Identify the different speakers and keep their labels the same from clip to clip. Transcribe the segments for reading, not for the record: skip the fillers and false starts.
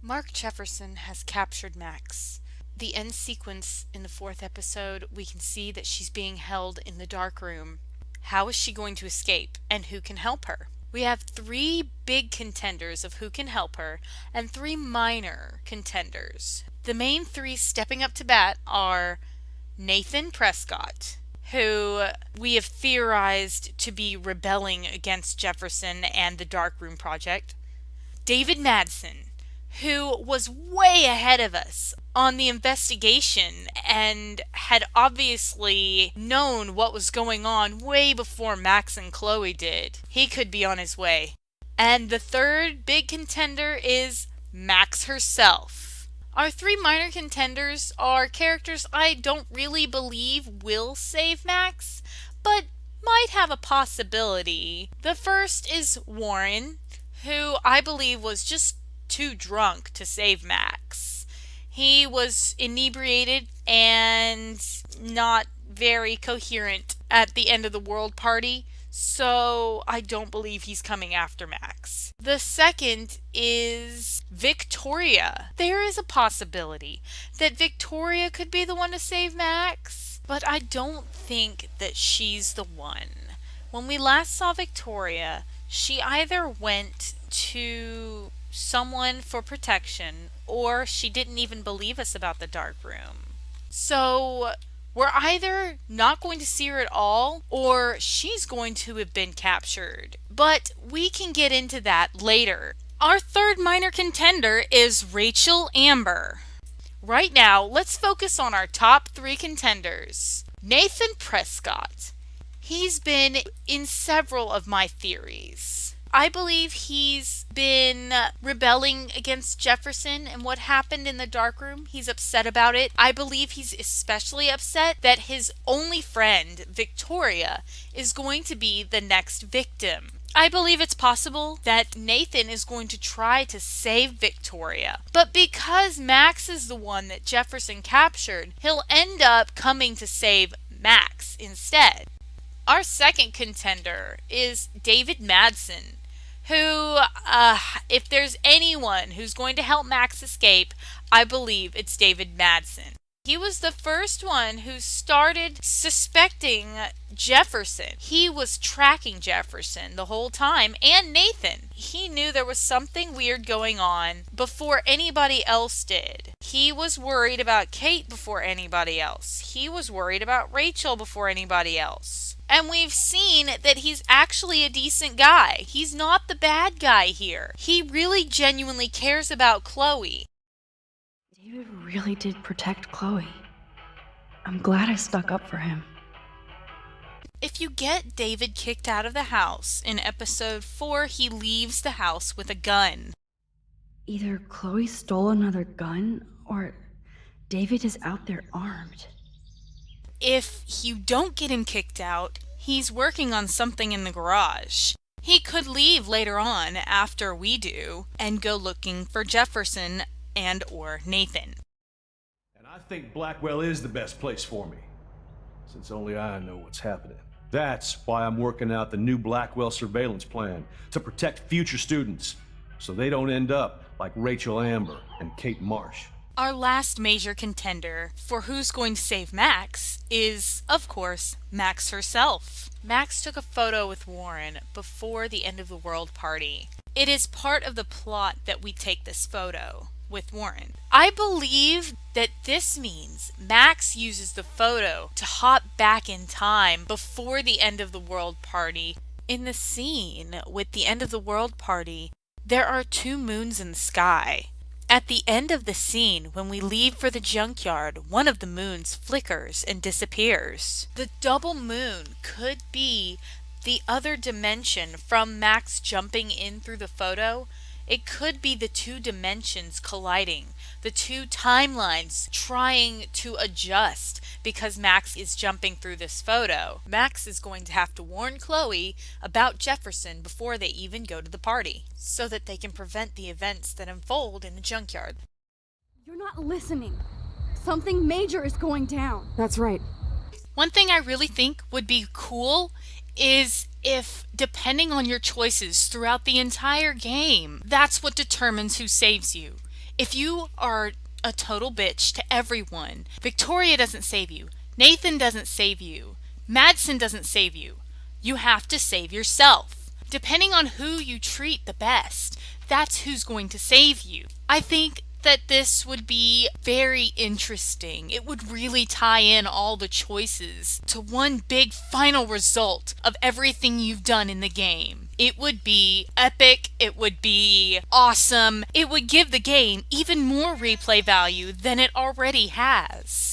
Speaker 1: Mark Jefferson has captured Max. The end sequence in the fourth episode, we can see that she's being held in the dark room. How is she going to escape, and who can help her? We have three big contenders of who can help her, and three minor contenders. The main three stepping up to bat are Nathan Prescott, who we have theorized to be rebelling against Jefferson and the Darkroom Project. David Madsen, who was way ahead of us on the investigation and had obviously known what was going on way before Max and Chloe did. He could be on his way. And the third big contender is Max herself. Our three minor contenders are characters I don't really believe will save Max, but might have a possibility. The first is Warren, who I believe was just too drunk to save Max. He was inebriated and not very coherent at the end of the world party, so I don't believe he's coming after Max. The second is Victoria. There is a possibility that Victoria could be the one to save Max, but I don't think that she's the one. When we last saw Victoria, she either went to someone for protection or she didn't even believe us about the dark room. So we're either not going to see her at all or she's going to have been captured. But we can get into that later. Our third minor contender is Rachel Amber. Right now, let's focus on our top three contenders. Nathan Prescott. He's been in several of my theories. I believe he's been rebelling against Jefferson and what happened in the darkroom. He's upset about it. I believe he's especially upset that his only friend, Victoria, is going to be the next victim. I believe it's possible that Nathan is going to try to save Victoria. But because Max is the one that Jefferson captured, he'll end up coming to save Max instead. Our second contender is David Madsen, who, if there's anyone who's going to help Max escape, I believe it's David Madsen. He was the first one who started suspecting Jefferson. He was tracking Jefferson the whole time, and Nathan. He knew there was something weird going on before anybody else did. He was worried about Kate before anybody else. He was worried about Rachel before anybody else. And we've seen that he's actually a decent guy. He's not the bad guy here. He really genuinely cares about Chloe.
Speaker 2: David really did protect Chloe. I'm glad I stuck up for him.
Speaker 1: If you get David kicked out of the house, in episode 4 he leaves the house with a gun.
Speaker 2: Either Chloe stole another gun, or David is out there armed.
Speaker 1: If you don't get him kicked out, he's working on something in the garage. He could leave later on after we do and go looking for Jefferson and or Nathan.
Speaker 3: And I think Blackwell is the best place for me, since only I know what's happening. That's why I'm working out the new Blackwell surveillance plan to protect future students, so they don't end up like Rachel Amber and Kate Marsh.
Speaker 1: Our last major contender for who's going to save Max is, of course, Max herself. Max took a photo with Warren before the end of the world party. It is part of the plot that we take this photo with Warren. I believe that this means Max uses the photo to hop back in time before the end of the world party. In the scene with the end of the world party, there are two moons in the sky. At the end of the scene, when we leave for the junkyard, one of the moons flickers and disappears. The double moon could be the other dimension from Max jumping in through the photo. It could be the two dimensions colliding, the two timelines trying to adjust because Max is jumping through this photo. Max is going to have to warn Chloe about Jefferson before they even go to the party, so that they can prevent the events that unfold in the junkyard.
Speaker 4: You're not listening. Something major is going down.
Speaker 5: That's right.
Speaker 1: One thing I really think would be cool is if, depending on your choices throughout the entire game, that's what determines who saves you. If you are a total bitch to everyone, Victoria doesn't save you, Nathan doesn't save you, Madsen doesn't save you. You have to save yourself. Depending on who you treat the best, that's who's going to save you. I think that this would be very interesting. It would really tie in all the choices to one big final result of everything you've done in the game. It would be epic. It would be awesome. It would give the game even more replay value than it already has.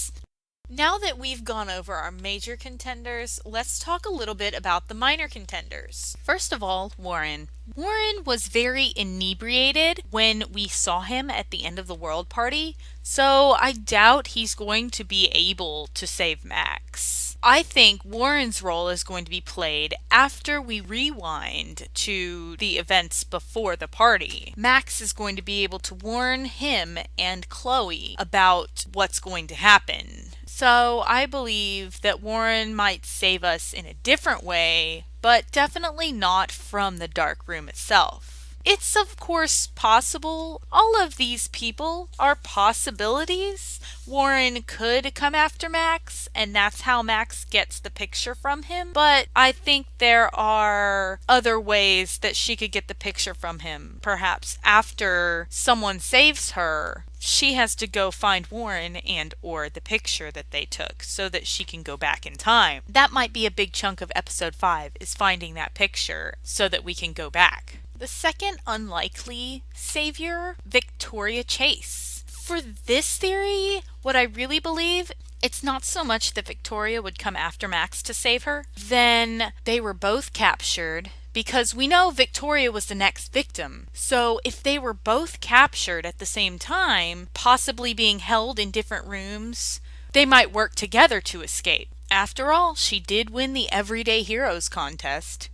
Speaker 1: Now that we've gone over our major contenders, let's talk a little bit about the minor contenders. First of all, Warren. Warren was very inebriated when we saw him at the end of the world party, so I doubt he's going to be able to save Max. I think Warren's role is going to be played after we rewind to the events before the party. Max is going to be able to warn him and Chloe about what's going to happen. So I believe that Warren might save us in a different way, but definitely not from the dark room itself. It's of course possible. All of these people are possibilities. Warren could come after Max, and that's how Max gets the picture from him. But I think there are other ways that she could get the picture from him. Perhaps after someone saves her, she has to go find Warren and or the picture that they took so that she can go back in time. That might be a big chunk of episode 5, is finding that picture so that we can go back. The second unlikely savior, Victoria Chase. For this theory, what I really believe, it's not so much that Victoria would come after Max to save her, then they were both captured, because we know Victoria was the next victim. So if they were both captured at the same time, possibly being held in different rooms, they might work together to escape. After all, she did win the Everyday Heroes contest.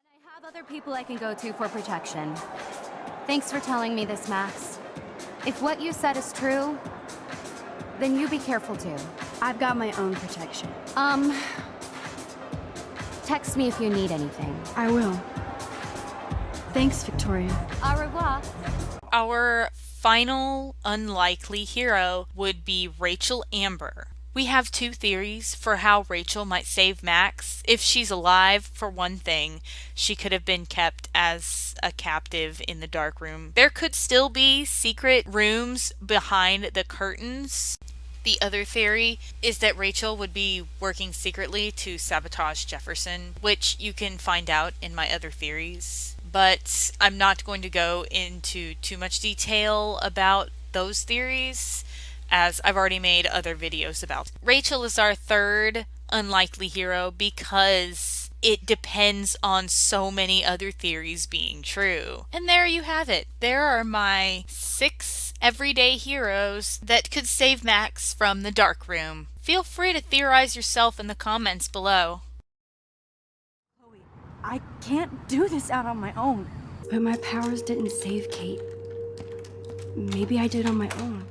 Speaker 5: I have other people I can go to for protection. Thanks for telling me this, Max. If what you said is true, then you be careful too.
Speaker 4: I've got my own protection.
Speaker 5: Text me if you need anything.
Speaker 4: I will. Thanks, Victoria.
Speaker 5: Au revoir.
Speaker 1: Our final unlikely hero would be Rachel Amber. We have 2 theories for how Rachel might save Max. If she's alive, for one thing, she could have been kept as a captive in the dark room. There could still be secret rooms behind the curtains. The other theory is that Rachel would be working secretly to sabotage Jefferson, which you can find out in my other theories. But I'm not going to go into too much detail about those theories, as I've already made other videos about. Rachel is our third unlikely hero because it depends on so many other theories being true. And there you have it. There are my 6 everyday heroes that could save Max from the dark room. Feel free to theorize yourself in the comments below.
Speaker 4: Chloe, I can't do this out on my own.
Speaker 2: But my powers didn't save Kate. Maybe I did on my own.